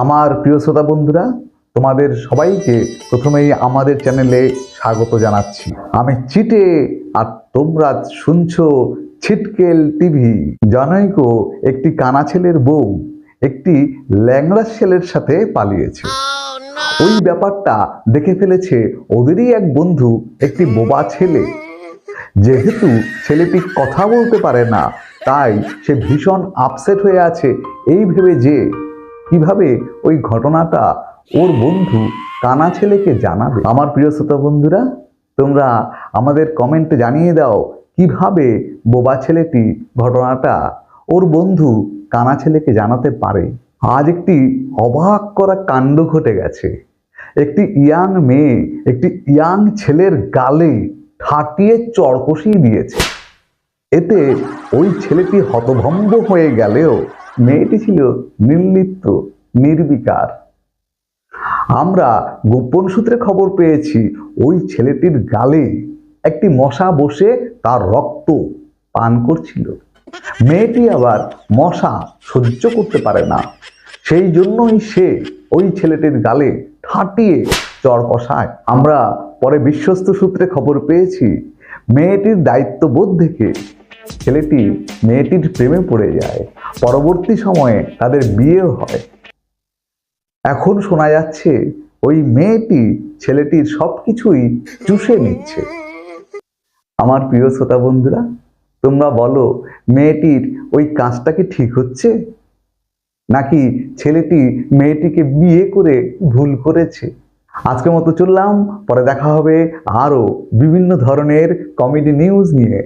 আমার প্রিয় শ্রোতা বন্ধুরা, তোমাদের সবাইকে প্রথমেই আমাদের চ্যানেলে স্বাগত জানাচ্ছি। আমি চিটে আর তোমরা শুনছো ছিটকেল টিভি। জানোইকো একটি কানা ছেলের বউ একটি ল্যাংড়া ছেলের সাথে পালিয়েছে। ওই ব্যাপারটা দেখে ফেলেছে ওদেরই এক বন্ধু, একটি বোবা ছেলে। যেহেতু ছেলেটি কথা বলতে পারে না, তাই সে ভীষণ আপসেট হয়ে আছে এই ভেবে যে কিভাবে ওই ঘটনাটা ওর বন্ধু কানা ছেলেকে জানাবে। আমার প্রিয় শ্রোতা বন্ধুরা, তোমরা আমাদের কমেন্টে জানিয়ে দাও কিভাবে বোবা ছেলেটি ঘটনাটা ওর বন্ধু কানা ছেলেকে জানাতে পারে। আজ একটি অবাক করা কাণ্ড ঘটে গেছে। একটি ইয়াং মেয়ে একটি ইয়াং ছেলের গালে ঠাটিয়ে চড় কষিয়ে দিয়েছে। এতে ওই ছেলেটি হতভম্ব হয়ে গেলেও মেয়েটি ছিল নির্লিপ্ত, নির্বিকার। আমরা গোপন সূত্রে খবর পেয়েছি ওই ছেলেটির গালে একটি মশা বসে তার রক্ত পান করছিল। মেয়েটি আবার মশা সহ্য করতে পারে না, সেই জন্যই সে ওই ছেলেটির গালে ঠাটিয়ে চড় কষায়। আমরা পরে বিশ্বস্ত সূত্রে খবর পেয়েছি মেয়েটির দায়িত্ববোধ দেখে ছেলেটি মেয়েটির প্রেমে পড়ে যায়। পরবর্তী সময়ে তাদের বিয়েও হয়। এখন শোনা যাচ্ছে ওই মেয়েটি ছেলেটির সবকিছুই চুষে নিচ্ছে। আমার প্রিয় শ্রোতা বন্ধুরা, তোমরা বলো মেয়েটির ওই কাজটা কি ঠিক হচ্ছে, নাকি ছেলেটি মেয়েটিকে বিয়ে করে ভুল করেছে? আজকের মতো চললাম, পরে দেখা হবে আরো বিভিন্ন ধরনের কমেডি নিউজ নিয়ে।